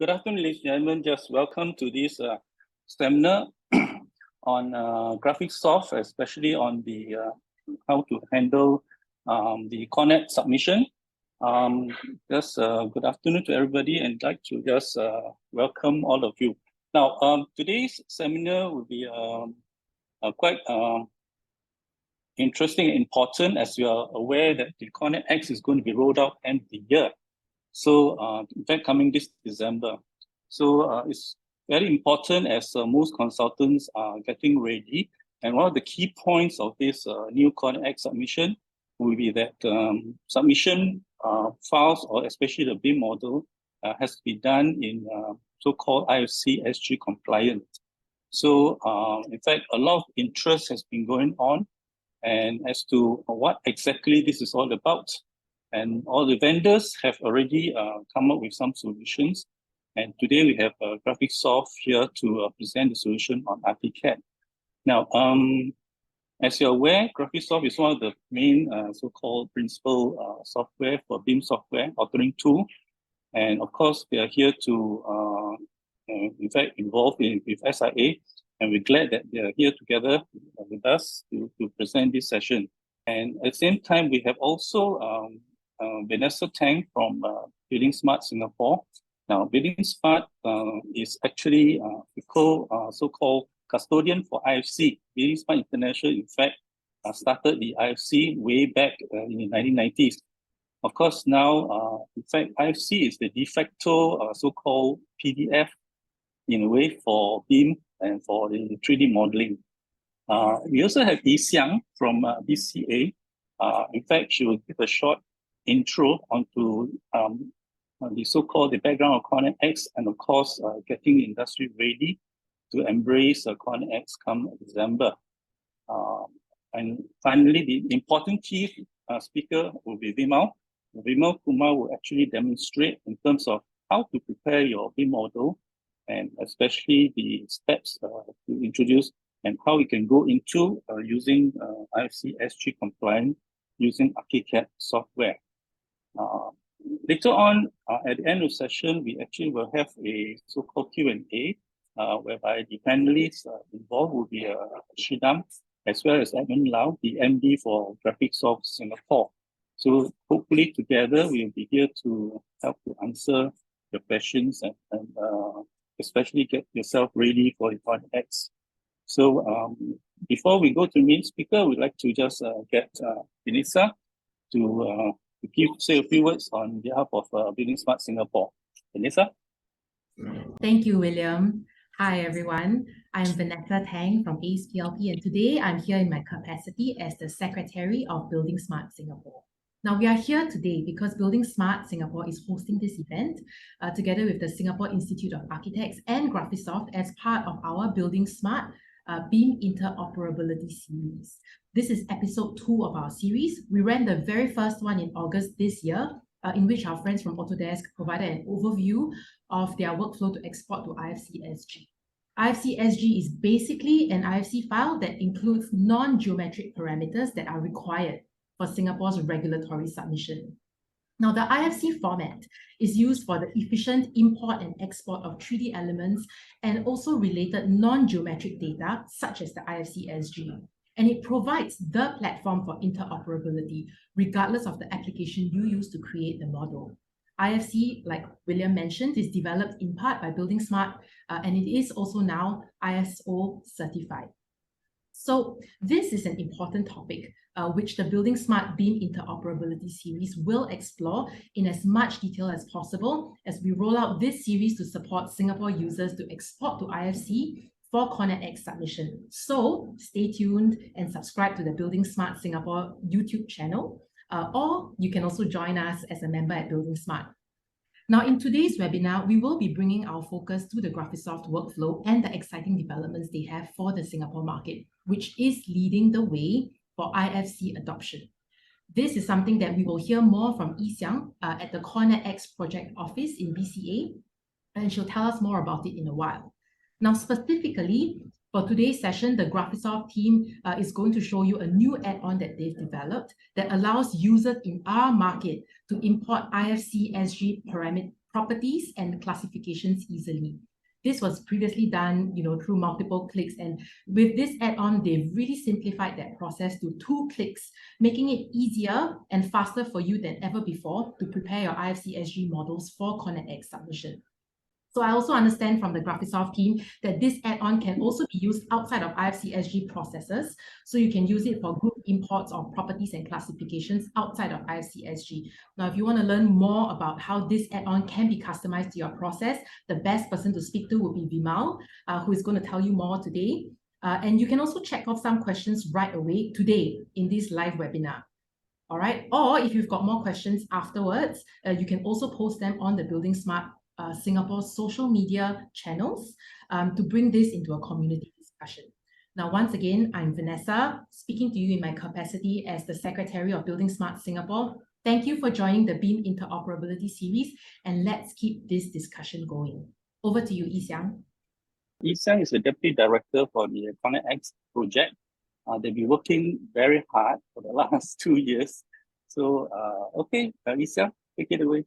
Good afternoon, ladies and gentlemen. Just welcome to this seminar on Graphisoft, especially on the how to handle the CORENET submission. Good afternoon to everybody, and I'd like to just welcome all of you. Now, today's seminar will be quite interesting and important, as you are aware that the CORENET X is going to be rolled out end of the year. So, in fact, coming this December. So, it's very important as most consultants are getting ready. And one of the key points of this new CORENET X submission will be that submission files, or especially the BIM model, has to be done in so-called IFC-SG compliant. So, in fact, a lot of interest has been going on, and as to what exactly this is all about. And all the vendors have already come up with some solutions. And today we have Graphisoft here to present the solution on Archicad. Now, as you're aware, Graphisoft is one of the main so-called principal software for BIM software authoring tool. And of course, they are here to, in fact, involved with SIA. And we're glad that they are here together with us to present this session. And at the same time, we have also Vanessa Tang from buildingSMART Singapore. Now, buildingSMART is actually so-called custodian for IFC. buildingSMART International, in fact, started the IFC way back in the 1990s. Of course, now, in fact, IFC is the de facto so-called PDF in a way for BIM and for the 3D modeling. We also have Yixiang from BCA. In fact, she will give a short intro onto the so-called the background of CORENET X, and of course getting the industry ready to embrace CORENET X come December. And finally, the important key speaker will be Vimal. Vimal Kumar will actually demonstrate in terms of how to prepare your BIM model, and especially the steps to introduce and how you can go into using IFC-SG compliant using Archicad software. Later on, at the end of the session, we actually will have a so-called Q&A, whereby the panelists involved will be Shidam, as well as Edmund Lau, the MD for Graphisoft Singapore. So hopefully together, we will be here to help to answer your questions and especially get yourself ready for the CORENET X. So before we go to the main speaker, we'd like to just get Vanessa to say a few words on behalf of buildingSMART Singapore. Vanessa? Thank you, William. Hi, everyone. I'm Vanessa Tang from AcePLP, and today I'm here in my capacity as the Secretary of buildingSMART Singapore. Now, we are here today because buildingSMART Singapore is hosting this event together with the Singapore Institute of Architects and Graphisoft as part of our buildingSMART BIM Interoperability series. This is episode 2 of our series. We ran the very first one in August this year, in which our friends from Autodesk provided an overview of their workflow to export to IFC-SG. IFC-SG is basically an IFC file that includes non-geometric parameters that are required for Singapore's regulatory submission. Now, the IFC format is used for the efficient import and export of 3D elements and also related non-geometric data, such as the IFC-SG. And it provides the platform for interoperability, regardless of the application you use to create the model. IFC, like William mentioned, is developed in part by buildingSMART, and it is also now ISO certified. So this is an important topic, which the buildingSMART BIM Interoperability series will explore in as much detail as possible as we roll out this series to support Singapore users to export to IFC for CORENET X submission. So stay tuned and subscribe to the buildingSMART Singapore YouTube channel, or you can also join us as a member at buildingSMART. Now, in today's webinar, we will be bringing our focus to the Graphisoft workflow and the exciting developments they have for the Singapore market, which is leading the way for IFC adoption. This is something that we will hear more from Yixiang at the CORENET X project office in BCA, and she'll tell us more about it in a while. Now, specifically for today's session, the Graphisoft team is going to show you a new add-on that they've developed that allows users in our market to import IFC-SG properties and classifications easily. This was previously done, through multiple clicks, and with this add-on, they've really simplified that process to 2 clicks, making it easier and faster for you than ever before to prepare your IFC-SG models for CORENET X submission. So I also understand from the Graphisoft team that this add-on can also be used outside of IFC-SG processes. So you can use it for group imports of properties and classifications outside of IFC-SG. Now, if you want to learn more about how this add-on can be customized to your process, the best person to speak to would be Vimal, who is going to tell you more today. And you can also check off some questions right away today in this live webinar. All right. Or if you've got more questions afterwards, you can also post them on the buildingSMART Singapore social media channels to bring this into a community discussion. Now, once again, I'm Vanessa, speaking to you in my capacity as the Secretary of buildingSMART Singapore. Thank you for joining the BIM Interoperability series, and let's keep this discussion going. Over to you, Yixiang. Yixiang is the Deputy Director for the CORENET X project. They've been working very hard for the last 2 years. So, okay, Yixiang, take it away.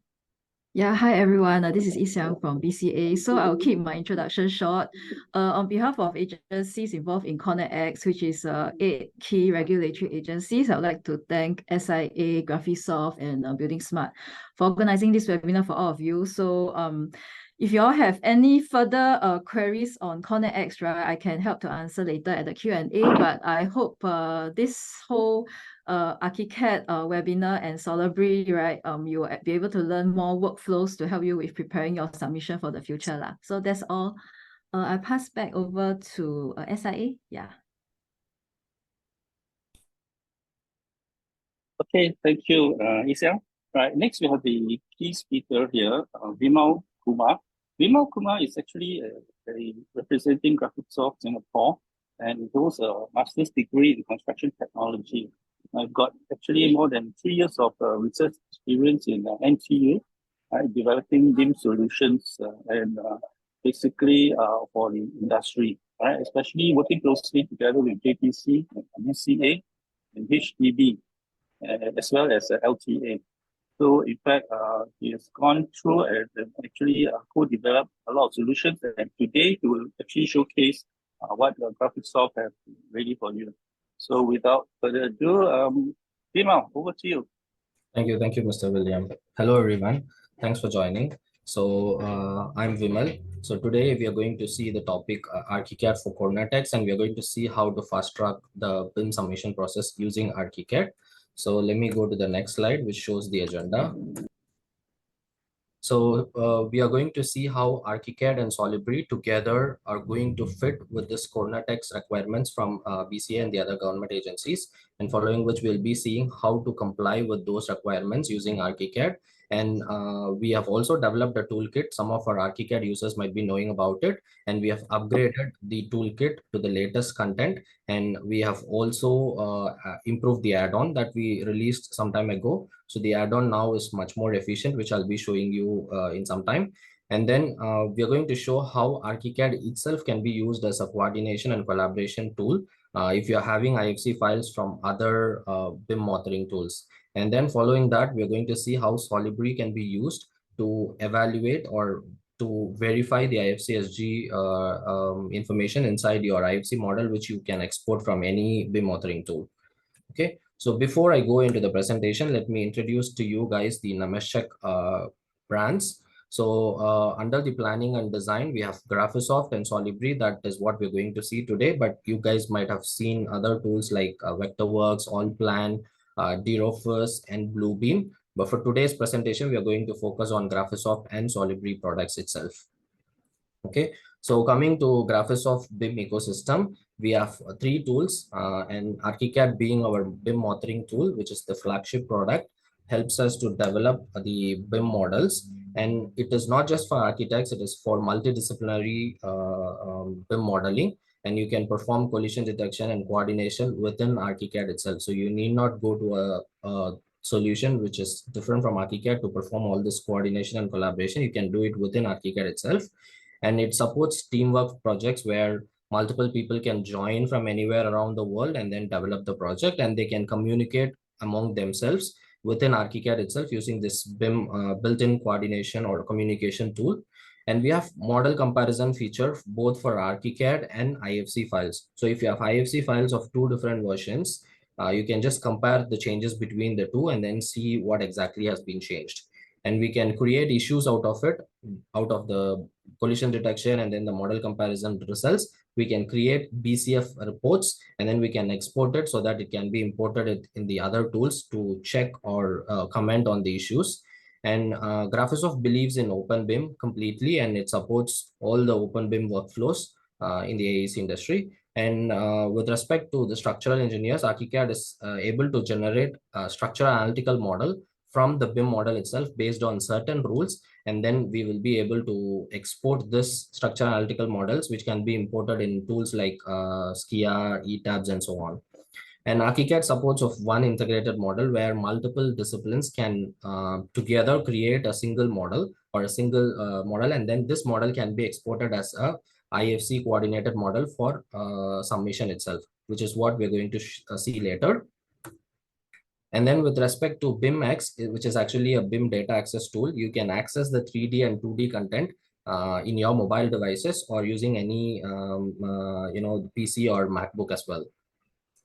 Yeah, hi everyone. This is Yixiang from BCA. So I'll keep my introduction short. On behalf of agencies involved in CORENET X, which is 8 key regulatory agencies, I would like to thank SIA, Graphisoft, and buildingSMART for organizing this webinar for all of you. So if you all have any further queries on CORENET X, right, I can help to answer later at the Q&A. But I hope this whole Archicad webinar and Solibri, right, you will be able to learn more workflows to help you with preparing your submission for the future. So that's all. I pass back over to SIA. Yeah. Okay, thank you, Yixiang. Right, next we have the key speaker here, Vimal Kumar. Vimal Kumar is actually representing Graphisoft Singapore, and he holds a master's degree in construction technology. I've got actually more than 3 years of research experience in NTU, developing BIM solutions and basically for the industry, right? Especially working closely together with JTC, BCA, and HDB, as well as LTA. So in fact, he has gone through and actually co-developed a lot of solutions, and today he will actually showcase what Graphisoft have ready for you. So without further ado, Vimal, over to you. Thank you, Mr. William. Hello, everyone. Thanks for joining. So I'm Vimal. So today we are going to see the topic Archicad for CORENET X, and we are going to see how to fast track the BIM submission process using Archicad. So let me go to the next slide, which shows the agenda. So we are going to see how Archicad and Solibri together are going to fit with this CORENET X requirements from BCA and the other government agencies, and following which we'll be seeing how to comply with those requirements using Archicad. And we have also developed a toolkit. Some of our Archicad users might be knowing about it, and we have upgraded the toolkit to the latest content. And we have also improved the add-on that we released some time ago. So the add-on now is much more efficient, which I'll be showing you in some time. And then we are going to show how Archicad itself can be used as a coordination and collaboration tool if you're having IFC files from other BIM authoring tools. And then following that, we're going to see how Solibri can be used to evaluate or to verify the IFC-SG information inside your IFC model, which you can export from any BIM authoring tool. Okay, so before I go into the presentation, let me introduce to you guys the Namashek brands. So under the planning and design, we have Graphisoft and Solibri. That is what we're going to see today, but you guys might have seen other tools like Vectorworks, AllPlan, DRofus, and Bluebeam. But for today's presentation, we are going to focus on Graphisoft and Solibri products itself. Okay, so coming to Graphisoft BIM ecosystem, we have 3 tools, and Archicad being our BIM authoring tool, which is the flagship product, helps us to develop the BIM models. And it is not just for architects, it is for multidisciplinary BIM modeling. And you can perform collision detection and coordination within Archicad itself. So you need not go to a solution which is different from Archicad to perform all this coordination and collaboration. You can do it within Archicad itself. And it supports teamwork projects where multiple people can join from anywhere around the world and then develop the project, and they can communicate among themselves. within Archicad itself using this BIM built-in coordination or communication tool. And we have model comparison feature both for Archicad and IFC files. So if you have IFC files of two different versions, you can just compare the changes between the two and then see what exactly has been changed. And we can create issues out of it, out of the collision detection and then the model comparison results. We can create BCF reports and then we can export it so that it can be imported in the other tools to check or comment on the issues. And Graphisoft believes in OpenBIM completely, and it supports all the OpenBIM workflows in the AEC industry. And with respect to the structural engineers, Archicad is able to generate a structural analytical model from the BIM model itself based on certain rules. And then we will be able to export this structural analytical models, which can be imported in tools like Skia, ETABS, and so on. And Archicad supports of one integrated model where multiple disciplines can together create a single model or a single model. And then this model can be exported as a IFC coordinated model for submission itself, which is what we're going to see later. And then with respect to BIMX, which is actually a BIM data access tool, you can access the 3D and 2D content in your mobile devices or using any PC or MacBook as well.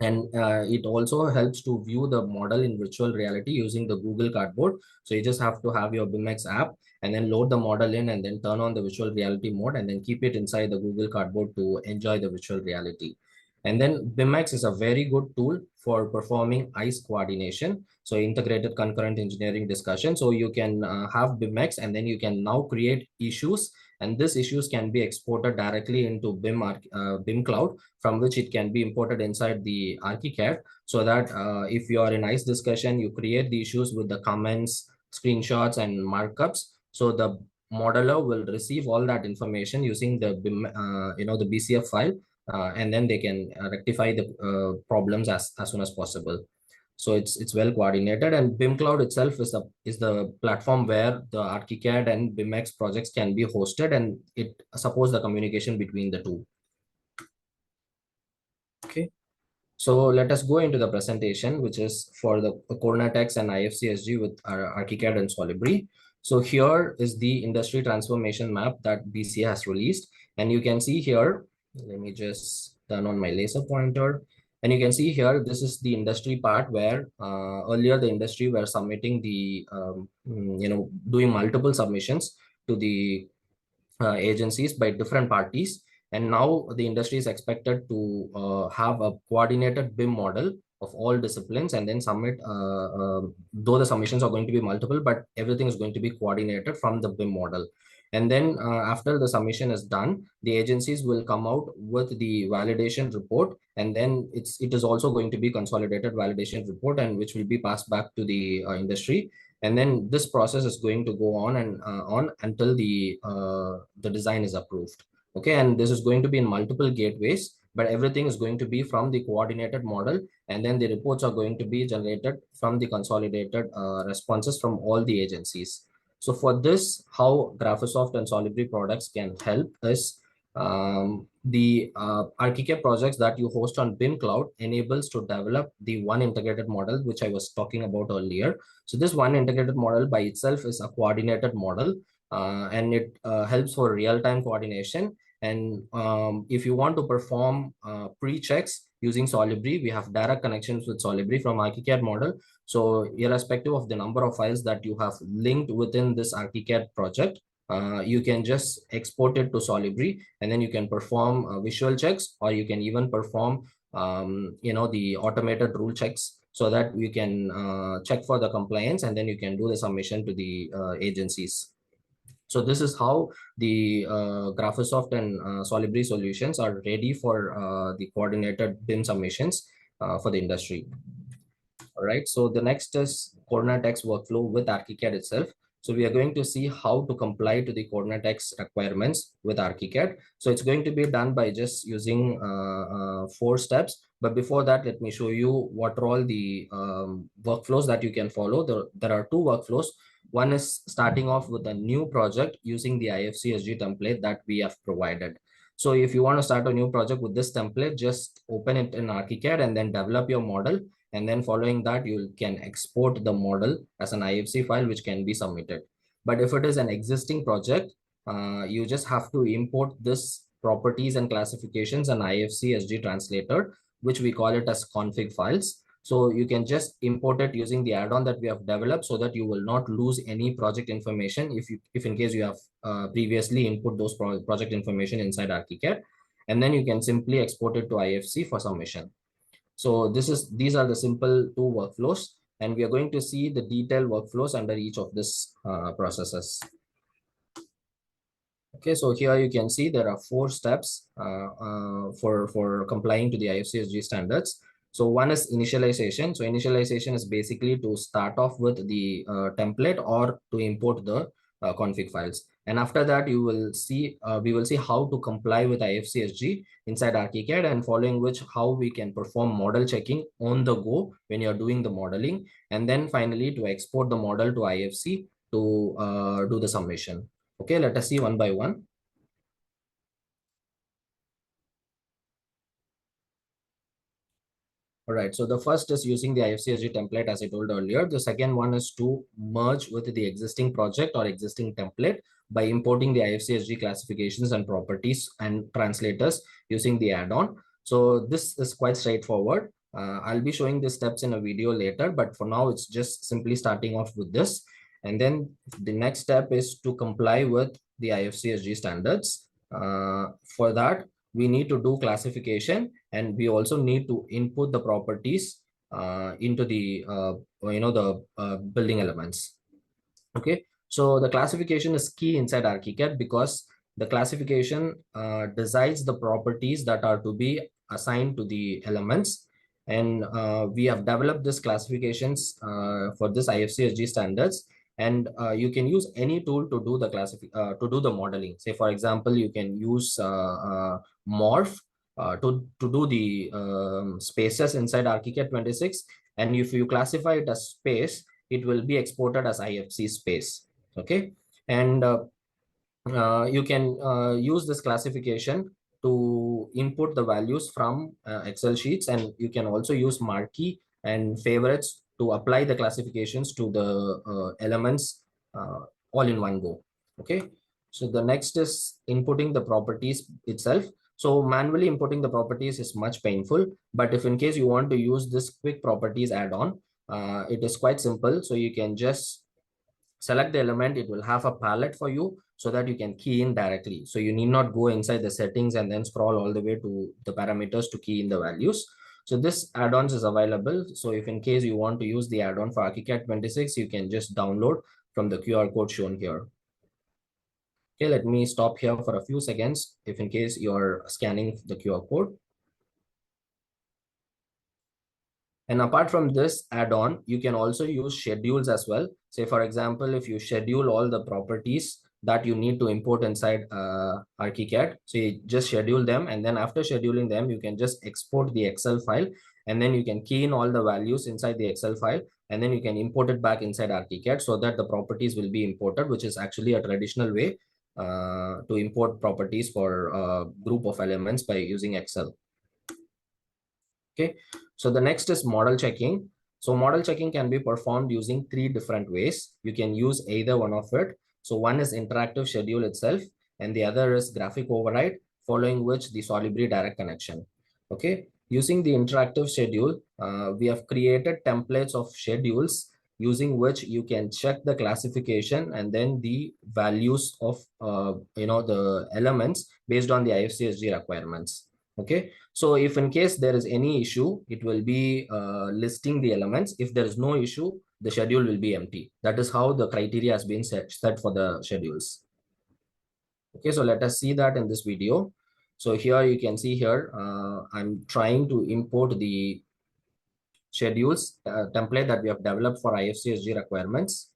And it also helps to view the model in virtual reality using the Google Cardboard. So you just have to have your BIMX app and then load the model in and then turn on the virtual reality mode and then keep it inside the Google Cardboard to enjoy the virtual reality. And then BIMX is a very good tool for performing ICE coordination. So integrated concurrent engineering discussion. So you can have BIMX and then you can now create issues, and these issues can be exported directly into BIM cloud, from which it can be imported inside the Archicad, so that if you are in ICE discussion, you create the issues with the comments, screenshots, and markups. So the modeler will receive all that information using the BIM, the BCF file, and then they can rectify the problems as soon as possible. So it's well coordinated, and BIM Cloud itself is the platform where the Archicad and BIMX projects can be hosted, and it supports the communication between the two. Okay, so let us go into the presentation, which is for the CORENET X and IFC-SG with Archicad and Solibri. So here is the industry transformation map that BCA has released, and you can see here. Let me just turn on my laser pointer. And you can see here, this is the industry part where earlier the industry were submitting the, doing multiple submissions to the agencies by different parties. And now the industry is expected to have a coordinated BIM model of all disciplines and then submit, though the submissions are going to be multiple, but everything is going to be coordinated from the BIM model. And then after the submission is done, the agencies will come out with the validation report, and then it is also going to be consolidated validation report, and which will be passed back to the industry. And then this process is going to go on and on until the design is approved. Okay, and this is going to be in multiple gateways, but everything is going to be from the coordinated model, and then the reports are going to be generated from the consolidated responses from all the agencies. So for this, how Graphisoft and Solibri products can help is the Archicad projects that you host on BIM Cloud enables to develop the one integrated model, which I was talking about earlier. So this one integrated model by itself is a coordinated model, and it helps for real-time coordination. And if you want to perform pre-checks using Solibri, we have direct connections with Solibri from Archicad model. So irrespective of the number of files that you have linked within this Archicad project, you can just export it to Solibri, and then you can perform visual checks, or you can even perform, the automated rule checks, so that you can check for the compliance, and then you can do the submission to the agencies. So this is how the Graphisoft and Solibri solutions are ready for the coordinated BIM submissions for the industry. All right, so the next is CORENET X Workflow with Archicad itself. So we are going to see how to comply to the CORENET X requirements with Archicad. So it's going to be done by just using 4 steps. But before that, let me show you what are all the workflows that you can follow. There are 2 workflows. One is starting off with a new project using the IFC-SG template that we have provided. So if you want to start a new project with this template, just open it in Archicad and then develop your model. And then following that, you can export the model as an IFC file, which can be submitted. But if it is an existing project, you just have to import this properties and classifications and IFC-SG translator, which we call it as config files. So you can just import it using the add-on that we have developed, so that you will not lose any project information if in case you have previously input those project information inside Archicad, and then you can simply export it to IFC for submission. So these are the simple two workflows, and we are going to see the detailed workflows under each of these processes. Okay, so here you can see there are 4 steps for complying to the IFC-SG standards. So one is initialization. So initialization is basically to start off with the template or to import the config files. And after that, we will see how to comply with IFC-SG inside Archicad, and following which how we can perform model checking on the go when you're doing the modeling. And then finally to export the model to IFC to do the submission. Okay, let us see one by one. All right, so the first is using the IFC-SG template, as I told earlier. The second one is to merge with the existing project or existing template by importing the IFC-SG classifications and properties and translators using the add-on. So this is quite straightforward. I'll be showing the steps in a video later, but for now, it's just simply starting off with this. And then the next step is to comply with the IFC-SG standards. For that, we need to do classification, and we also need to input the properties into the building elements. Okay, so the classification is key inside Archicad because the classification decides the properties that are to be assigned to the elements. And we have developed this classifications for this IFC-SG standards. And you can use any tool to do the modeling. Say, for example, you can use Morph to do the spaces inside Archicad 26. And if you classify it as space, it will be exported as IFC space. Okay, and you can use this classification to input the values from Excel sheets, and you can also use marquee and favorites to apply the classifications to the elements all in one go. Okay, so the next is inputting the properties itself. So manually inputting the properties is much painful, but if in case you want to use this quick properties add-on, it is quite simple. So you can just select the element. It will have a palette for you so that you can key in directly. So you need not go inside the settings and then scroll all the way to the parameters to key in the values. So this add-ons is available. So if in case you want to use the add-on for Archicad 26, you can just download from the QR code shown here. Okay, let me stop here for a few seconds if in case you're scanning the QR code. And apart from this add-on, you can also use schedules as well. Say, for example, if you schedule all the properties that you need to import inside Archicad, so you just schedule them, and then after scheduling them, you can just export the Excel file, and then you can key in all the values inside the Excel file, and then you can import it back inside Archicad so that the properties will be imported, which is actually a traditional way to import properties for a group of elements by using Excel. Okay, so the next is model checking. So model checking can be performed using 3 different ways. You can use either one of it. So one is interactive schedule itself, and the other is graphic override, following which the Solibri direct connection. Okay, using the interactive schedule, we have created templates of schedules using which you can check the classification and then the values of the elements based on the IFC-SG requirements. Okay, so if in case there is any issue, it will be listing the elements. If there is no issue, the schedule will be empty. That is how the criteria has been set for the schedules. Okay, so let us see that in this video. So here you can see here, I'm trying to import the schedules template that we have developed for IFC-SG requirements.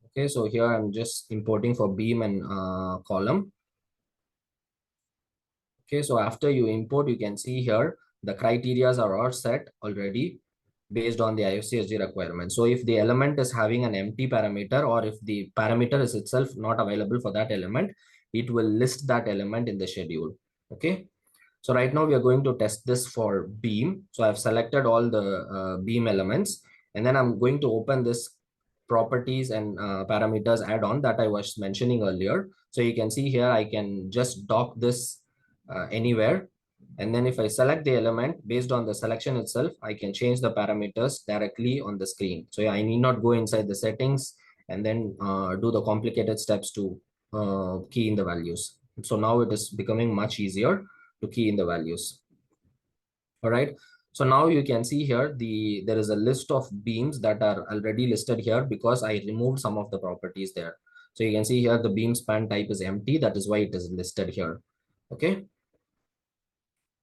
Okay, so here I'm just importing for beam and column. Okay, so after you import, you can see here the criterias are all set already based on the IFC-SG requirement. So if the element is having an empty parameter, or if the parameter is itself not available for that element, it will list that element in the schedule. Okay, So right now we are going to test this for beam. So I've selected all the beam elements, and then I'm going to open this properties and parameters add-on that I was mentioning earlier. So you can see here, I can just dock this anywhere. And then if I select the element based on the selection itself, I can change the parameters directly on the screen. So I need not go inside the settings and then do the complicated steps to key in the values. So now it is becoming much easier to key in the values. All right. So now you can see here, there is a list of beams that are already listed here because I removed some of the properties there. So you can see here the beam span type is empty. That is why it is listed here. Okay.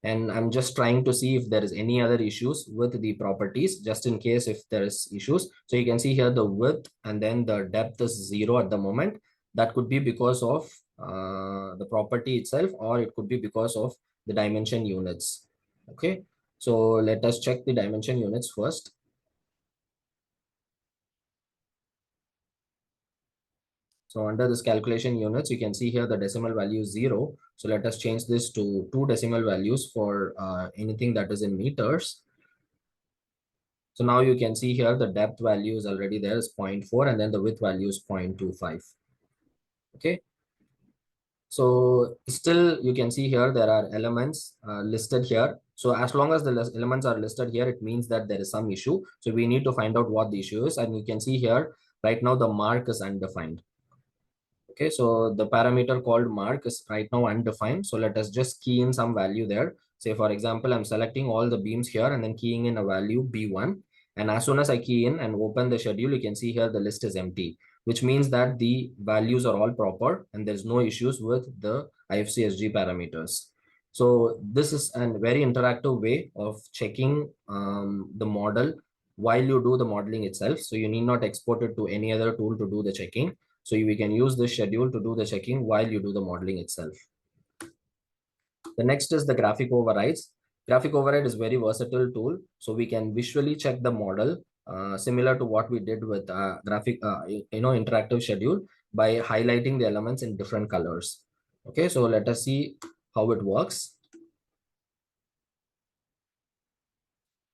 And I'm just trying to see if there is any other issues with the properties, just in case if there is issues. So you can see here the width and then the depth is 0 at the moment. That could be because of the property itself, or it could be because of the dimension units. Okay, so let us check the dimension units first. So under this calculation units, you can see here the decimal value is 0. So let us change this to 2 decimal values for anything that is in meters. So now you can see here the depth value is already there is 0.4, and then the width value is 0.25. Okay. So still you can see here there are elements listed here. So as long as the elements are listed here, it means that there is some issue. So we need to find out what the issue is. And you can see here right now the mark is undefined. Okay, so the parameter called mark is right now undefined. So let us just key in some value there. Say, for example, I'm selecting all the beams here and then keying in a value B1. And as soon as I key in and open the schedule, you can see here the list is empty, which means that the values are all proper and there's no issues with the IFC-SG parameters. So this is a very interactive way of checking the model while you do the modeling itself. So you need not export it to any other tool to do the checking. So we can use this schedule to do the checking while you do the modeling itself. The next is the graphic overrides. Graphic override is very versatile tool. So we can visually check the model similar to what we did with interactive schedule by highlighting the elements in different colors. Okay, so let us see how it works.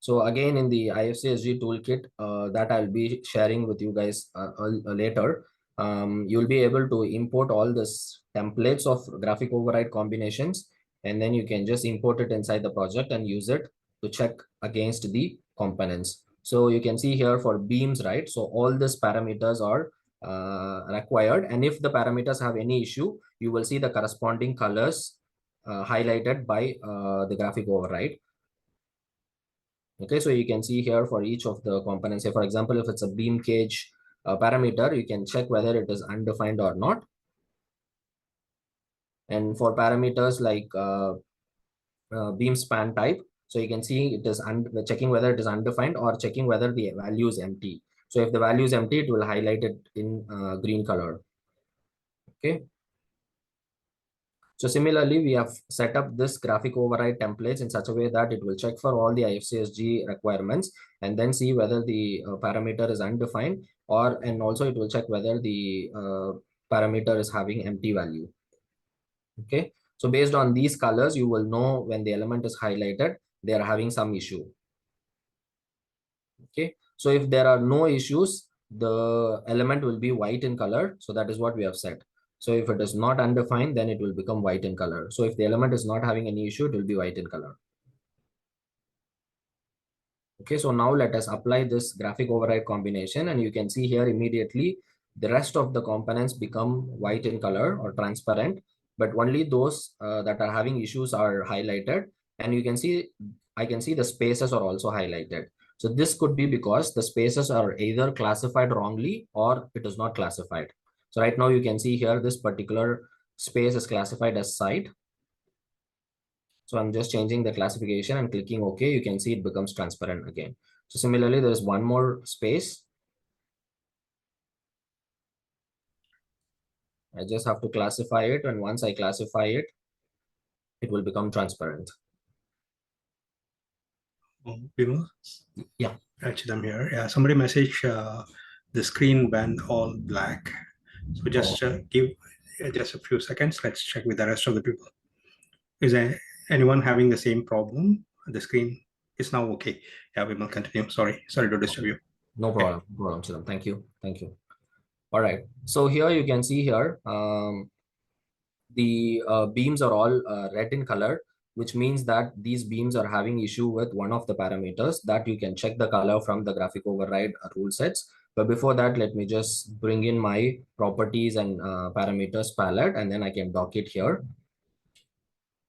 So again, in the IFC-SG toolkit that I'll be sharing with you guys later, you'll be able to import all this templates of graphic override combinations, and then you can just import it inside the project and use it to check against the components. So you can see here for beams, right? So all these parameters are required, and if the parameters have any issue, you will see the corresponding colors highlighted by the graphic override. Okay, so you can see here for each of the components. Say, for example, if it's a beam cage parameter, you can check whether it is undefined or not. And for parameters like beam span type, so you can see it is checking whether it is undefined or checking whether the value is empty. So if the value is empty, it will highlight it in green color. Okay. So similarly, we have set up this graphic override templates in such a way that it will check for all the IFC-SG requirements and then see whether the parameter is undefined, and also it will check whether the parameter is having empty value. Okay, so based on these colors, you will know when the element is highlighted, they are having some issue. Okay, so if there are no issues, the element will be white in color. So that is what we have set. So if it is not undefined, then it will become white in color. So if the element is not having any issue, it will be white in color. Okay, so now let us apply this graphic override combination, and you can see here immediately the rest of the components become white in color or transparent, but only those that are having issues are highlighted, and you can see, I can see the spaces are also highlighted. So this could be because the spaces are either classified wrongly or it is not classified. So right now you can see here this particular space is classified as site. So I'm just changing the classification and clicking OK. You can see it becomes transparent again. So similarly, there is one more space. I just have to classify it. And once I classify it, it will become transparent. Vimal? Yeah. Actually, I'm here. Yeah, somebody messaged the screen went all black. So just give just a few seconds. Let's check with the rest of the people. Is there anyone having the same problem? The screen is now okay. Yeah, we will continue. Sorry to disturb you. No problem. No problem, Chiram. Thank you. Thank you. All right. So here you can see here, the beams are all red in color, which means that these beams are having issue with one of the parameters that you can check the color from the graphic override rule sets. But before that, let me just bring in my properties and parameters palette, and then I can dock it here.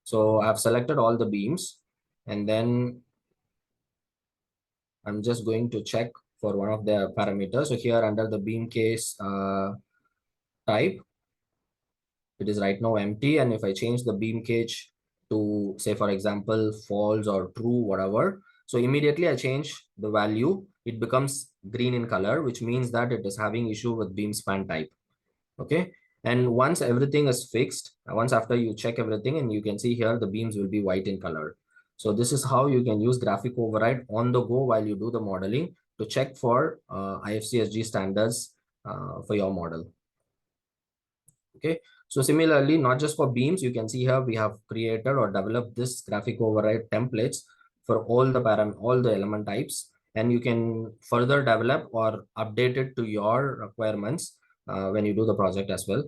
So I've selected all the beams, and then I'm just going to check for one of the parameters. So here under the beam case type, it is right now empty. And if I change the beam cage to, say, for example, false or true, whatever, so immediately I change the value, it becomes green in color, which means that it is having issue with beam span type. Okay. And once everything is fixed, once after you check everything, and you can see here, the beams will be white in color. So this is how you can use graphic override on the go while you do the modeling to check for IFC-SG standards for your model. Okay. So similarly, not just for beams, you can see here we have created or developed this graphic override templates for all the element types, and you can further develop or update it to your requirements when you do the project as well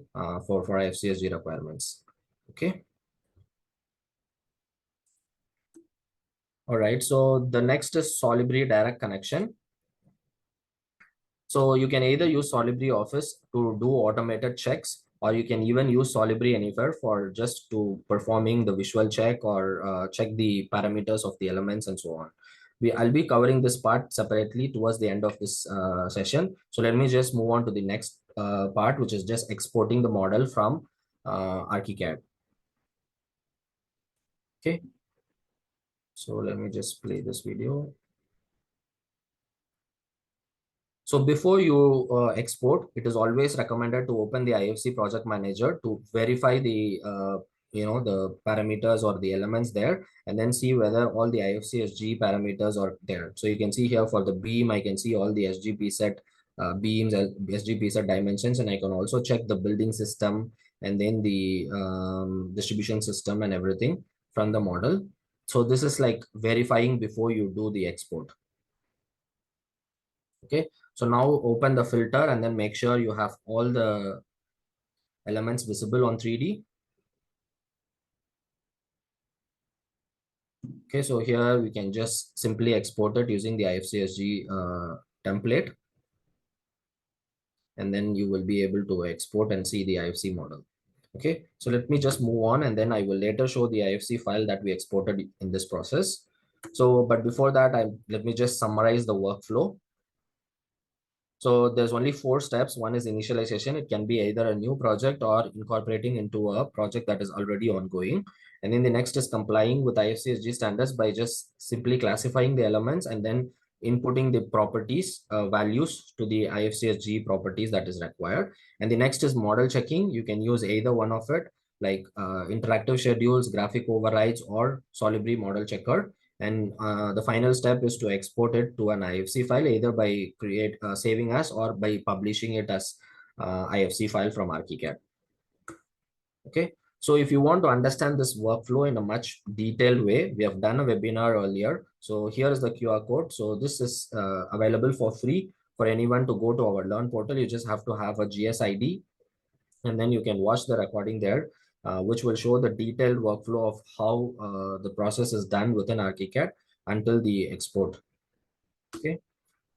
for IFC-SG requirements. Okay. All right. So the next is Solibri direct connection. So you can either use Solibri Office to do automated checks, or you can even use Solibri Anywhere for just to performing the visual check or check the parameters of the elements and so on. I'll be covering this part separately towards the end of this session. So let me just move on to the next part, which is just exporting the model from Archicad. Okay. So let me just play this video. So before you export, it is always recommended to open the IFC project manager to verify the the parameters or the elements there, and then see whether all the IFC-SG parameters are there. So you can see here for the beam, I can see all the SGP set beams, SGP set dimensions, and I can also check the building system and then the distribution system and everything from the model. So this is like verifying before you do the export. Okay, so now open the filter and then make sure you have all the elements visible on 3D. Okay, so here we can just simply export it using the IFC-SG template. And then you will be able to export and see the IFC model. Okay, so let me just move on, and then I will later show the IFC file that we exported in this process. So, but before that, let me just summarize the workflow. So there's only 4 steps. One is initialization. It can be either a new project or incorporating into a project that is already ongoing. And then the next is complying with IFC-SG standards by just simply classifying the elements and then inputting the properties values to the IFC-SG properties that is required. And the next is model checking. You can use either one of it, like interactive schedules, graphic overrides, or Solibri model checker. And the final step is to export it to an IFC file, either by saving as or by publishing it as IFC file from Archicad. Okay, so if you want to understand this workflow in a much detailed way, we have done a webinar earlier. So here is the QR code. So this is available for free for anyone to go to our Learn portal. You just have to have a GS ID, and then you can watch the recording there. Which will show the detailed workflow of how the process is done within Archicad until the export. Okay.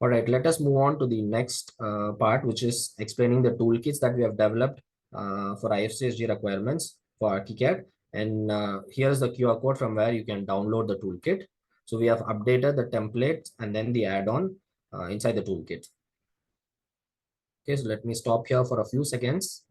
All right, let us move on to the next part, which is explaining the toolkits that we have developed for IFC-SG requirements for Archicad. And here's the QR code from where you can download the toolkit. So we have updated the template and then the add-on inside the toolkit. Okay, so let me stop here for a few seconds.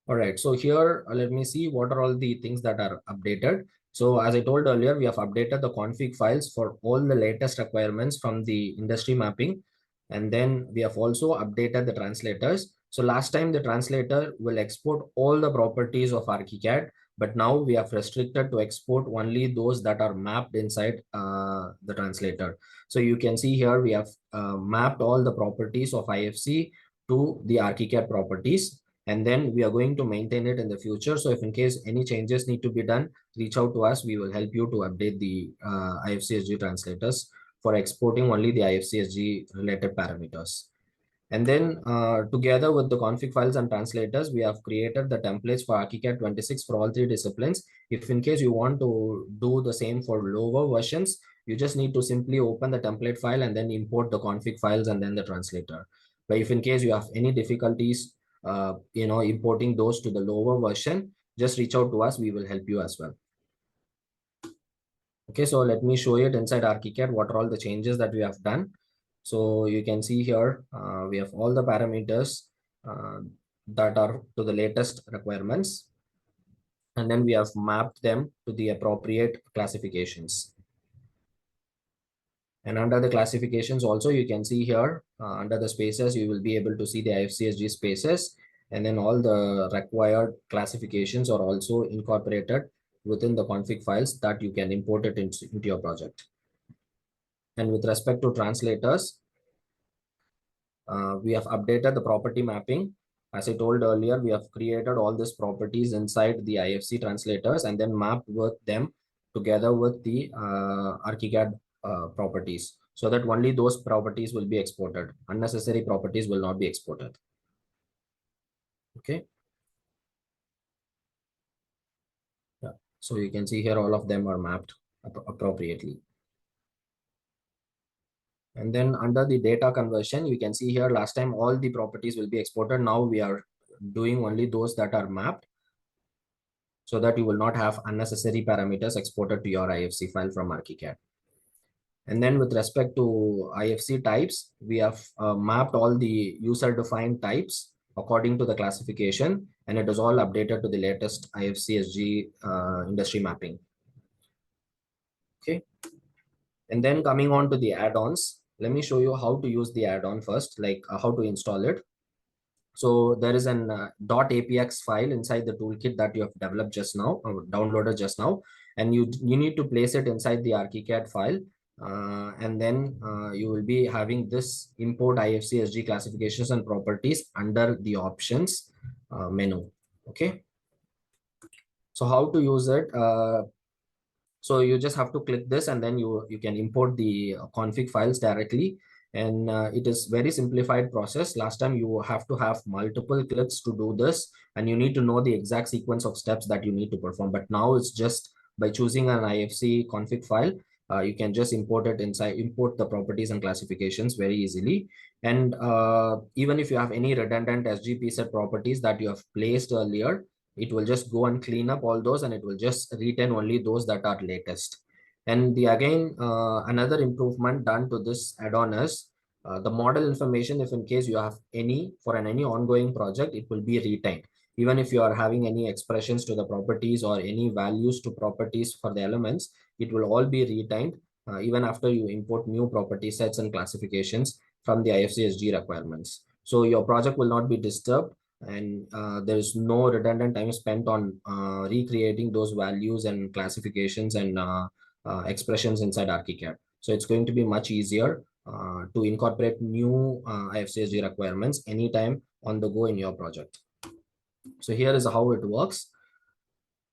All right, so here, let me see what are all the things that are updated. So as I told earlier, we have updated the config files for all the latest requirements from the industry mapping. And then we have also updated the translators. So last time the translator will export all the properties of Archicad, but now we have restricted to export only those that are mapped inside the translator. So you can see here we have mapped all the properties of IFC to the Archicad properties, and then we are going to maintain it in the future. So if in case any changes need to be done, reach out to us. We will help you to update the IFC-SG translators for exporting only the IFC-SG related parameters. And then together with the config files and translators, we have created the templates for Archicad 26 for all 3 disciplines. If in case you want to do the same for lower versions, you just need to simply open the template file and then import the config files and then the translator. But if in case you have any difficulties, importing those to the lower version, just reach out to us. We will help you as well. Okay, so let me show you it inside Archicad, what are all the changes that we have done. So you can see here, we have all the parameters that are to the latest requirements. And then we have mapped them to the appropriate classifications. And under the classifications also, you can see here, under the spaces, you will be able to see the IFC-SG spaces. And then all the required classifications are also incorporated within the config files that you can import it into your project. And with respect to translators, we have updated the property mapping. As I told earlier, we have created all these properties inside the IFC translators and then mapped with them together with the Archicad properties, so that only those properties will be exported. Unnecessary properties will not be exported. Okay. Yeah. So you can see here, all of them are mapped appropriately. And then under the data conversion, you can see here last time all the properties will be exported. Now we are doing only those that are mapped, so that you will not have unnecessary parameters exported to your IFC file from Archicad. And then with respect to IFC types, we have mapped all the user-defined types according to the classification, and it is all updated to the latest IFC-SG industry mapping. Okay. And then coming on to the add-ons, let me show you how to use the add-on first, like how to install it. So there is an .apx file inside the toolkit that you have developed just now, or downloaded just now, and you need to place it inside the Archicad file. And then you will be having this import IFC-SG classifications and properties under the options menu. Okay. So how to use it? So you just have to click this, and then you can import the config files directly. And it is very simplified process. Last time you have to have multiple clicks to do this, and you need to know the exact sequence of steps that you need to perform. But now it's just by choosing an IFC config file, you can just import it inside, import the properties and classifications very easily. And even if you have any redundant SGP set properties that you have placed earlier, it will just go and clean up all those, and it will just retain only those that are latest. And another improvement done to this add-on is the model information. If in case you have any ongoing project, it will be retained. Even if you are having any expressions to the properties or any values to properties for the elements, it will all be retained even after you import new property sets and classifications from the IFC-SG requirements. So your project will not be disturbed, and there is no redundant time spent on recreating those values and classifications and expressions inside Archicad. So it's going to be much easier to incorporate new IFC-SG requirements anytime on the go in your project. So here is how it works.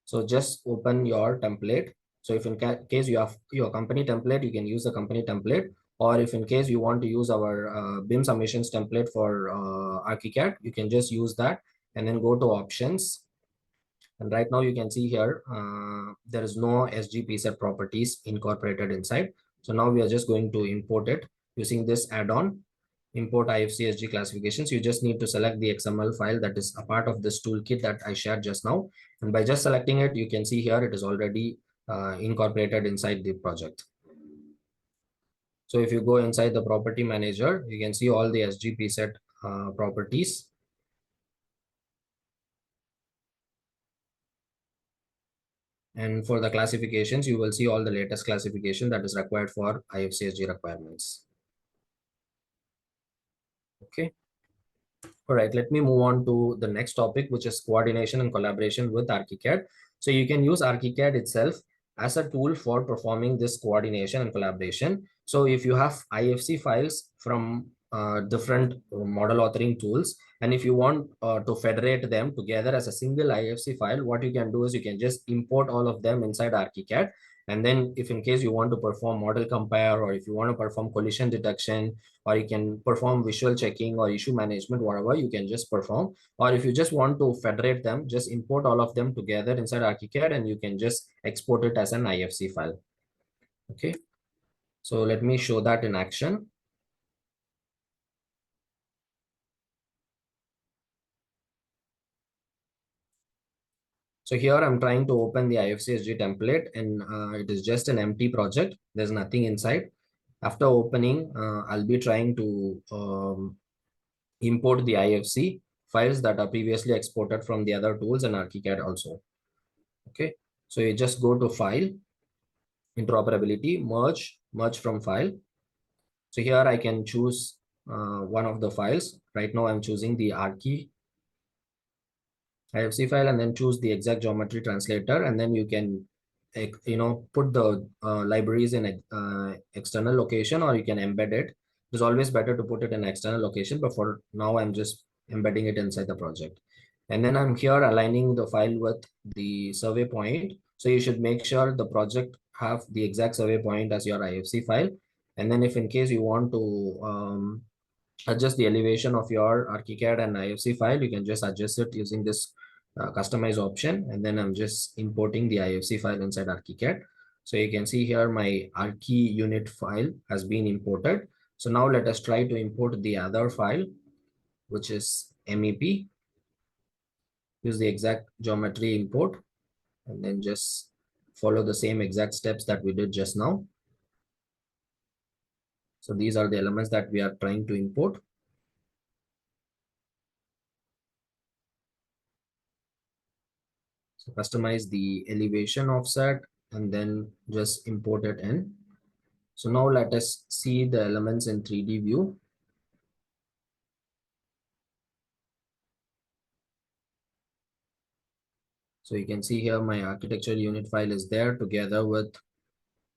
So just open your template. So if in case you have your company template, you can use the company template. Or if in case you want to use our BIM submissions template for Archicad, you can just use that and then go to options. And right now you can see here, there is no SGP set properties incorporated inside. So now we are just going to import it using this add-on, import IFC-SG classifications. You just need to select the XML file that is a part of this toolkit that I shared just now. And by just selecting it, you can see here it is already incorporated inside the project. So if you go inside the property manager, you can see all the SGP set properties. And for the classifications, you will see all the latest classification that is required for IFC-SG requirements. Okay. All right, let me move on to the next topic, which is coordination and collaboration with Archicad. So you can use Archicad itself as a tool for performing this coordination and collaboration. So if you have IFC files from different model authoring tools. And if you want to federate them together as a single IFC file, what you can do is you can just import all of them inside Archicad. And then if in case you want to perform model compare, or if you want to perform collision detection, or you can perform visual checking or issue management, whatever, you can just perform. Or if you just want to federate them, just import all of them together inside Archicad and you can just export it as an IFC file. Okay, so let me show that in action. So here I'm trying to open the IFC-SG template, and it is just an empty project. There's nothing inside. After opening, I'll be trying to import the IFC files that are previously exported from the other tools and Archicad also. Okay, so you just go to File, Interoperability, Merge from File. So here I can choose one of the files. Right now I'm choosing the Archi IFC file, and then choose the exact geometry translator, and then you can put the libraries in external location, or you can embed it. It's always better to put it in external location, but for now I'm just embedding it inside the project. And then I'm here aligning the file with the survey point. So you should make sure the project have the exact survey point as your IFC file. And then if in case you want to adjust the elevation of your Archicad and IFC file, you can just adjust it using this customize option. And then I'm just importing the IFC file inside Archicad. So you can see here my Archi unit file has been imported. So now let us try to import the other file, which is MEP. Use the exact geometry import and then just follow the same exact steps that we did just now. So these are the elements that we are trying to import. So customize the elevation offset and then just import it in. So now let us see the elements in 3D view. So you can see here my architecture unit file is there together with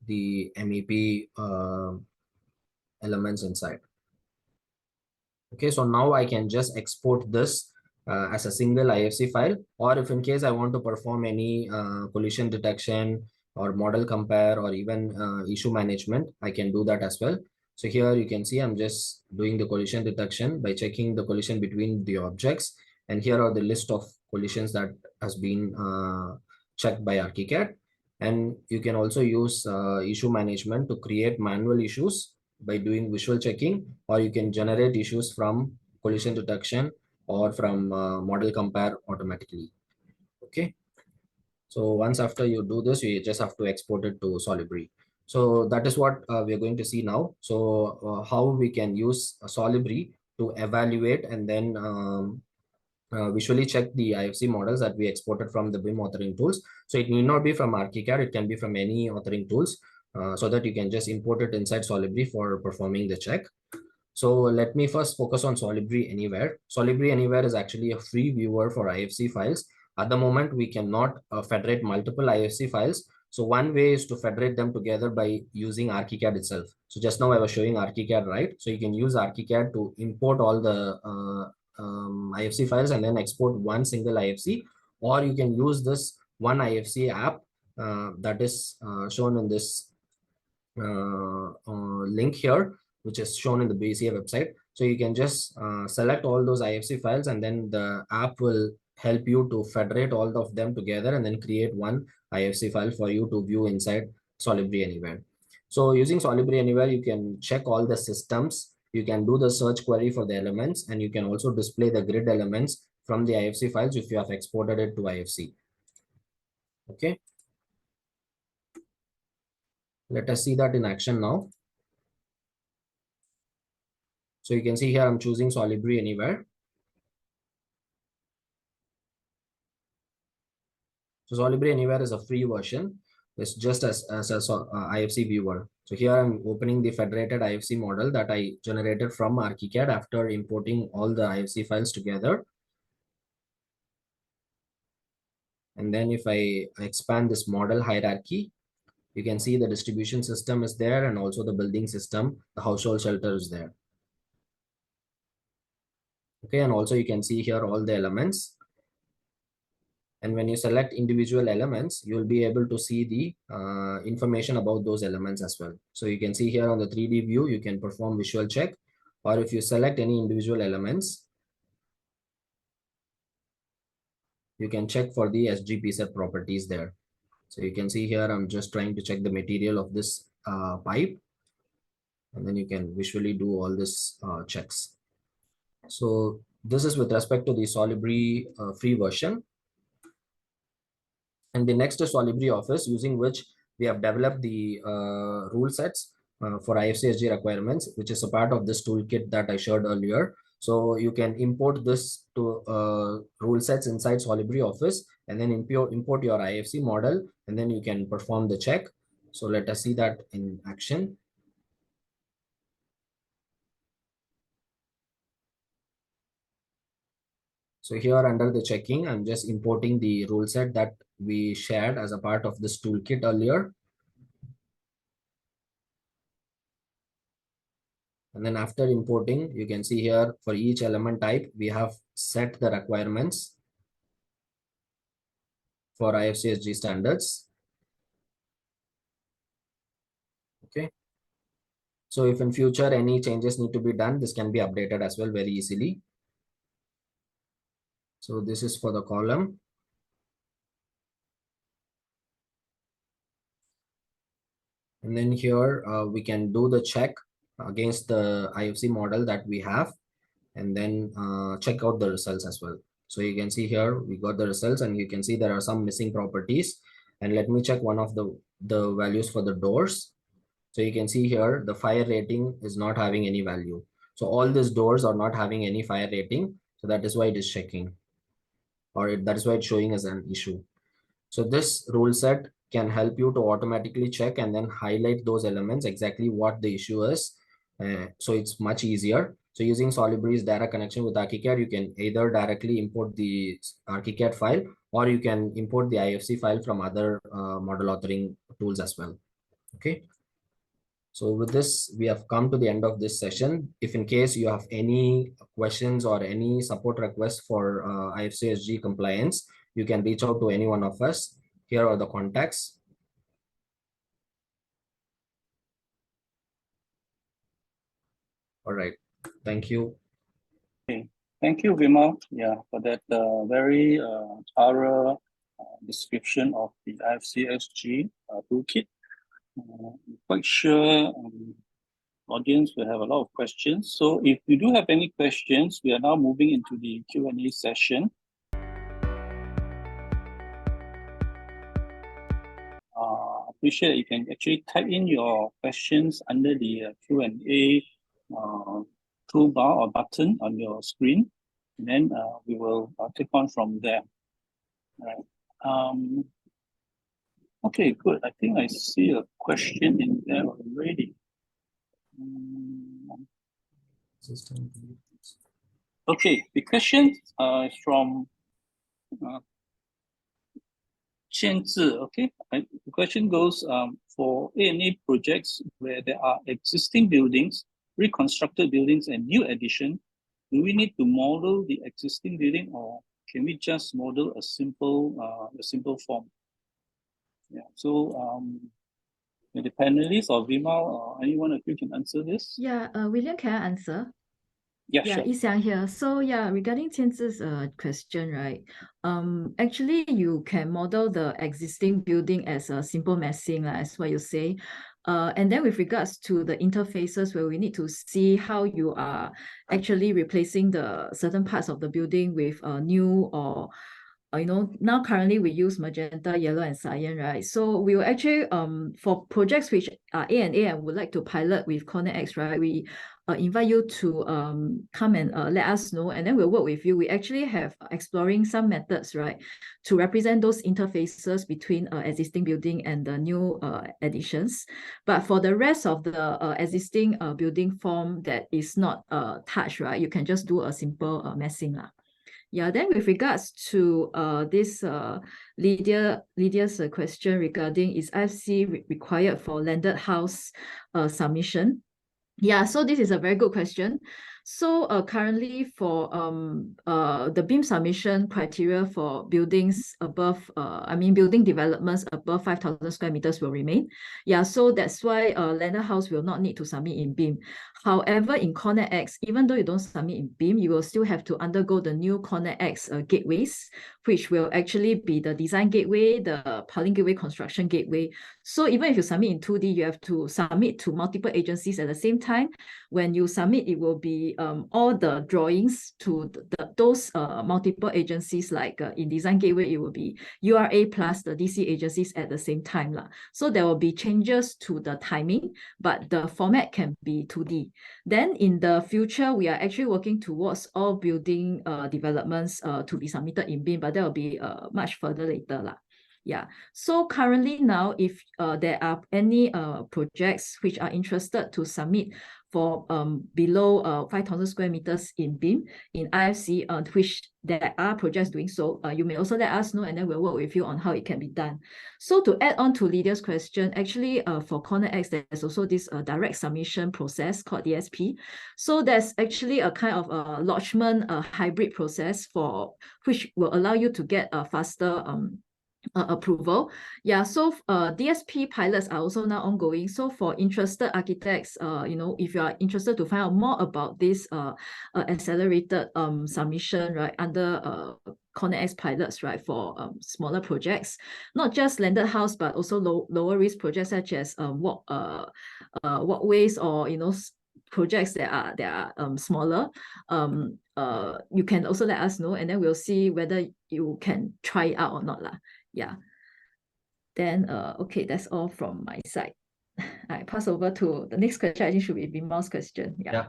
the MEP elements inside. Okay, so now I can just export this as a single IFC file, or if in case I want to perform any collision detection or model compare or even issue management, I can do that as well. So here you can see I'm just doing the collision detection by checking the collision between the objects. And here are the list of collisions that has been checked by Archicad. And you can also use issue management to create manual issues by doing visual checking, or you can generate issues from collision detection or from model compare automatically. Okay. So once after you do this, you just have to export it to Solibri. So that is what we are going to see now. So how we can use Solibri to evaluate and then visually check the IFC models that we exported from the BIM authoring tools. So it need not be from Archicad, it can be from any authoring tools, so that you can just import it inside Solibri for performing the check. So let me first focus on Solibri Anywhere. Solibri Anywhere is actually a free viewer for IFC files. At the moment, we cannot federate multiple IFC files. So one way is to federate them together by using Archicad itself. So just now I was showing Archicad, right? So you can use Archicad to import all the IFC files and then export one single IFC, or you can use this one IFC app that is shown in this link here, which is shown in the BCA website. So you can just select all those IFC files, and then the app will help you to federate all of them together and then create one IFC file for you to view inside Solibri Anywhere. So using Solibri Anywhere, you can check all the systems. You can do the search query for the elements, and you can also display the grid elements from the IFC files if you have exported it to IFC. Okay. Let us see that in action now. So you can see here I'm choosing Solibri Anywhere. So Solibri Anywhere is a free version. It's just as a IFC viewer. So here I'm opening the federated IFC model that I generated from Archicad after importing all the IFC files together. And then if I expand this model hierarchy, you can see the distribution system is there, and also the building system, the household shelter is there. Okay, and also you can see here all the elements. And when you select individual elements, you'll be able to see the information about those elements as well. So you can see here on the 3D view, you can perform visual check, or if you select any individual elements, you can check for the SG set properties there. So you can see here, I'm just trying to check the material of this pipe, and then you can visually do all this checks. So this is with respect to the Solibri free version. And the next is Solibri Office, using which we have developed the rule sets for IFC-SG requirements, which is a part of this toolkit that I showed earlier. So you can import this to rule sets inside Solibri Office, and then import your IFC model, and then you can perform the check. So let us see that in action. So here under the checking, I'm just importing the rule set that we shared as a part of this toolkit earlier. And then after importing, you can see here for each element type, we have set the requirements for IFC-SG standards. Okay. So if in future any changes need to be done, this can be updated as well very easily. So this is for the column. And then here we can do the check against the IFC model that we have, and then check out the results as well. So you can see here, we got the results, and you can see there are some missing properties. And let me check one of the values for the doors. So you can see here, the fire rating is not having any value. So all these doors are not having any fire rating. So that is why it is checking, or that is why it's showing as an issue. So this rule set can help you to automatically check and then highlight those elements, exactly what the issue is. So it's much easier. So using Solibri's direct connection with Archicad, you can either directly import the Archicad file, or you can import the IFC file from other model authoring tools as well. Okay. So with this, we have come to the end of this session. If in case you have any questions or any support requests for IFC-SG compliance, you can reach out to any one of us. Here are the contacts. All right. Thank you. Okay. Thank you, Vimal. Yeah, for that very thorough description of the IFC-SG toolkit. I'm quite sure audience will have a lot of questions. So if you do have any questions, we are now moving into the Q&A session. Appreciate you can actually type in your questions under the Q&A toolbar or button on your screen, and then we will take on from there. All right. Okay, good. I think I see a question in there already. Okay, the question is from Qianzi. Okay, the question goes, for A&A projects where there are existing buildings, reconstructed buildings, and new addition, do we need to model the existing building, or can we just model a simple form? Yeah. So the panelists or Vimal or anyone of you can answer this. Yeah, William, can I answer? Yeah, Yeah, sure. Yixiang here. So yeah, regarding Qianzi's question, right? Actually, you can model the existing building as a simple massing, as what you say. And then with regards to the interfaces, where we need to see how you are actually replacing the certain parts of the building with new or now currently we use magenta, yellow, and cyan, right? So we will actually for projects which are A&A and would like to pilot with CORENET X, right? We invite you to come and let us know, and then we'll work with you. We actually have exploring some methods, right, to represent those interfaces between existing building and the new additions. But for the rest of the existing building form that is not touched, right, you can just do a simple massing. Yeah, then with regards to this Lydia's question regarding is IFC required for landed house submission? Yeah, so this is a very good question. So currently for the BIM submission criteria for buildings above, building developments above 5,000 square meters will remain. Yeah, so that's why landed house will not need to submit in BIM. However, in CORENET X, even though you don't submit in BIM, you will still have to undergo the new CORENET X gateways, which will actually be the design gateway, the piling gateway, construction gateway. So even if you submit in 2D, you have to submit to multiple agencies at the same time. When you submit, it will be all the drawings to those multiple agencies, like in design gateway, it will be URA plus the DC agencies at the same time. So there will be changes to the timing, but the format can be 2D. Then in the future, we are actually working towards all building developments to be submitted in BIM, but that will be much further later. Yeah, so currently now, if there are any projects which are interested to submit for below 5,000 square meters in BIM, in IFC, which there are projects doing so, you may also let us know, and then we'll work with you on how it can be done. So to add on to Lydia's question, actually for CORENET X, there's also this direct submission process called DSP. So there's actually a kind of lodgement hybrid process for which will allow you to get a faster approval. Yeah, so DSP pilots are also now ongoing. So for interested architects, if you are interested to find out more about this accelerated submission, right, under CORENET X pilots, right, for smaller projects, not just landed house, but also lower risk projects such as walkways, or projects that are smaller, you can also let us know, and then we'll see whether you can try it out or not. Yeah. Then, okay, that's all from my side. I pass over to the next question. I think should be Vimal's question. Yeah.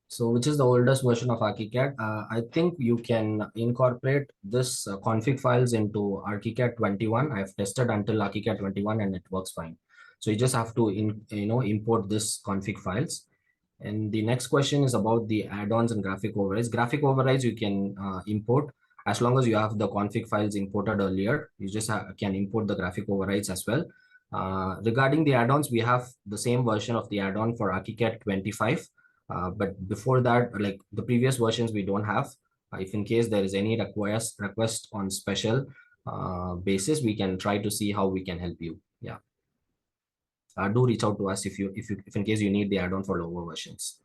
So which is the oldest version of Archicad? I think you can incorporate this config files into Archicad 21. I've tested until Archicad 21 and it works fine. So you just have to import this config files. And the next question is about the add-ons and graphic overrides. Graphic overrides you can import as long as you have the config files imported earlier. You just can import the graphic overrides as well. Regarding the add-ons, we have the same version of the add-on for Archicad 25. But before that, like the previous versions, we don't have. If in case there is any request on special basis, we can try to see how we can help you. Yeah. Do reach out to us if in case you need the add-on for lower versions.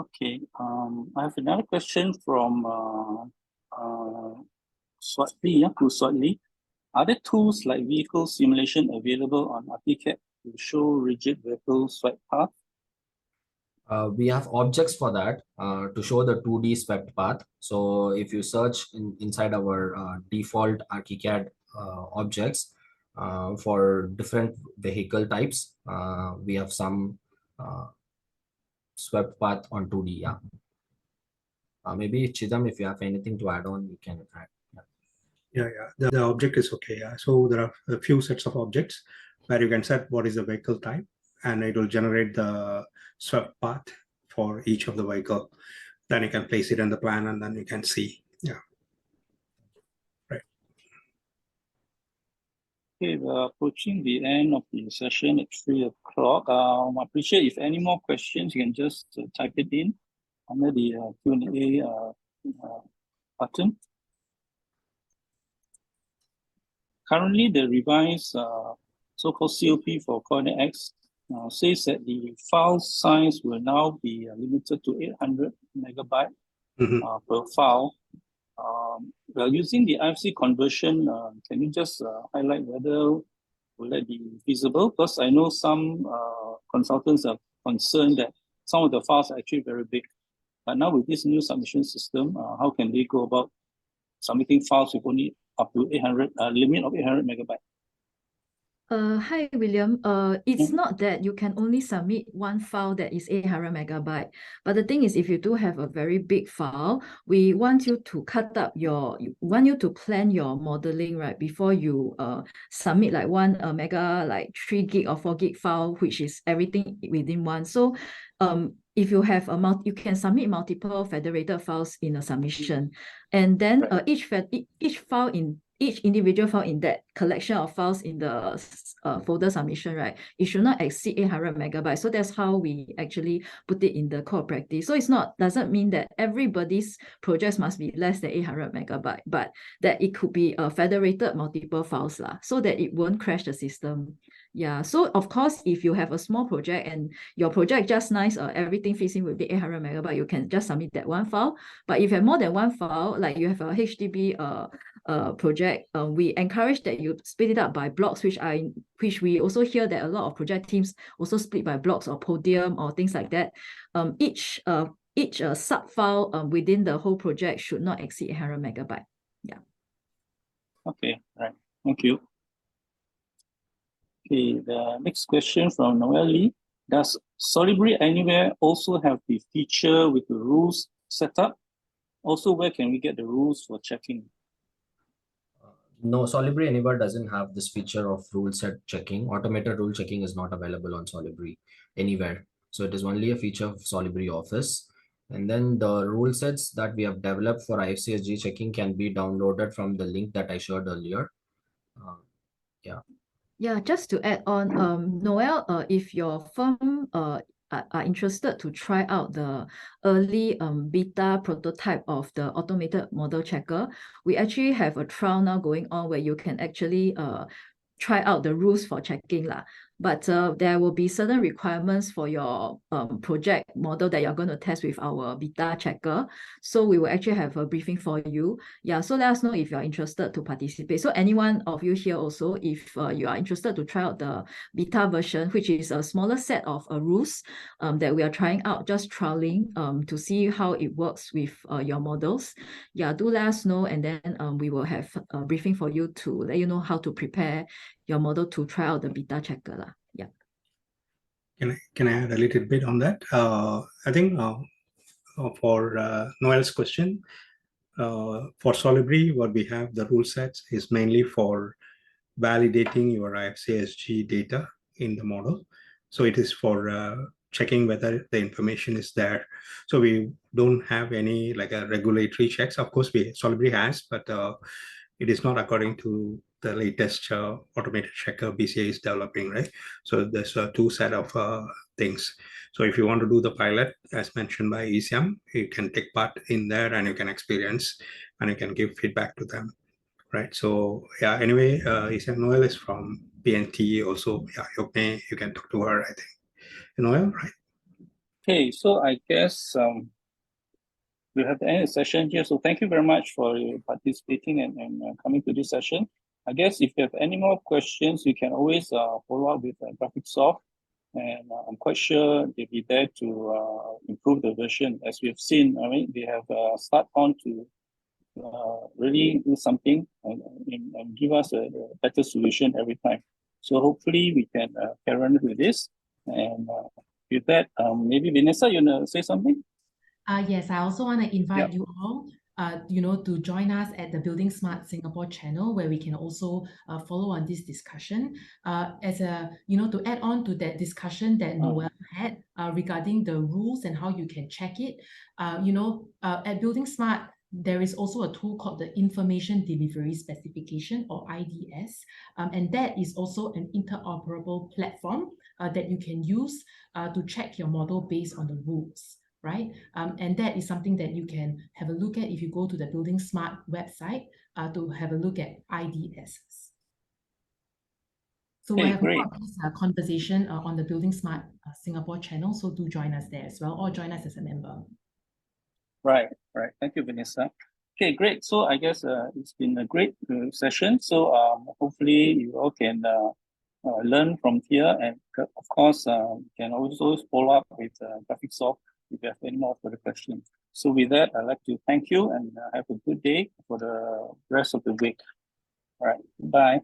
Okay, I have another question from Swatli. Are there tools like vehicle simulation available on Archicad to show rigid vehicle swept path? We have objects for that to show the 2D swept path. So if you search inside our default Archicad objects for different vehicle types, we have some swept path on 2D. Yeah. Maybe Chidam, if you have anything to add on, you can add. Yeah. The object is okay. Yeah. So there are a few sets of objects where you can set what is the vehicle type, and it will generate the swept path for each of the vehicle. Then you can place it in the plan, and then you can see. Yeah. Right. Okay, we're approaching the end of the session at 3 o'clock. I appreciate if any more questions, you can just type it in under the Q&A button. Currently, the revised so-called COP for CORENET X says that the file size will now be limited to 800 megabyte per file. Well, using the IFC conversion, can you just highlight whether will that be feasible? Because I know some consultants are concerned that some of the files are actually very big. But now with this new submission system, how can they go about submitting files with only up to 800 limit of 800 megabyte? Hi, William. It's not that you can only submit one file that is 800 megabyte. But the thing is, if you do have a very big file, we want you to want you to plan your modeling, right, before you submit like one mega, like 3 gig or 4 gig file, which is everything within one. So if you have you can submit multiple federated files in a submission, and then each file each individual file in that collection of files in the folder submission, right, it should not exceed 800 megabytes. So that's how we actually put it in the core practice. So it's not, doesn't mean that everybody's projects must be less than 800 megabyte, but that it could be federated multiple files so that it won't crash the system. Yeah, so of course, if you have a small project and your project just nice, everything fits in with the 800 megabyte, you can just submit that one file. But if you have more than one file, like you have a HDB project, we encourage that you split it up by blocks, which we also hear that a lot of project teams also split by blocks or podium or things like that. Each sub file within the whole project should not exceed 800 megabyte. Yeah. Okay, right. Thank you. Okay, the next question from Noel Lee. Does Solibri Anywhere also have the feature with the rules set up? Also, where can we get the rules for checking? No, Solibri Anywhere doesn't have this feature of rule set checking. Automated rule checking is not available on Solibri Anywhere. So it is only a feature of Solibri Office. And then the rule sets that we have developed for IFC-SG checking can be downloaded from the link that I shared earlier. Yeah. Yeah, just to add on, Noel, if your firm are interested to try out the early beta prototype of the automated model checker, we actually have a trial now going on where you can actually try out the rules for checking but there will be certain requirements for your project model that you're going to test with our beta checker. So we will actually have a briefing for you. Yeah, so let us know if you're interested to participate. So anyone of you here also, if you are interested to try out the beta version, which is a smaller set of rules that we are trying out, just trialing to see how it works with your models. Yeah, do let us know, and then we will have a briefing for you to let you know how to prepare your model to try out the beta checker. Yeah. Can I add a little bit on that? I think for Noel's question, for Solibri, what we have, the rule sets is mainly for validating your IFC-SG data in the model. So it is for checking whether the information is there. So we don't have any like a regulatory checks. Of course, Solibri has, but it is not according to the latest automated checker BCA is developing, right? So there's two set of things. So if you want to do the pilot, as mentioned by Yixiang, you can take part in there and you can experience and you can give feedback to them, right? So yeah, anyway, Yixiang Noel is from PNT also. Yeah, you can talk to her, I think. Noel, right? Okay, so I guess we have to end the session here. So thank you very much for participating and coming to this session. I guess if you have any more questions, you can always follow up with Graphisoft. And I'm quite sure they'll be there to improve the version. As we have seen, I mean, they have start on to really do something and give us a better solution every time. So hopefully we can carry on with this. And with that, maybe Vanessa, you want to say something? Yes, I also want to invite you all, to join us at the buildingSMART Singapore channel, where we can also follow on this discussion. To add on to that discussion that Noel had regarding the rules and how you can check it. At buildingSMART, there is also a tool called the Information Delivery Specification, or IDS, and that is also an interoperable platform that you can use to check your model based on the rules. Right? And that is something that you can have a look at if you go to the buildingSMART website to have a look at IDS. So we'll have more of this conversation on the buildingSMART Singapore channel, so do join us there as well, or join us as a member. Right. Thank you, Vanessa. Okay, great. So I guess it's been a great session. So hopefully you all can learn from here, and of course you can also follow up with Graphisoft if you have any more further questions. So with that, I'd like to thank you and have a good day for the rest of the week. All right, bye.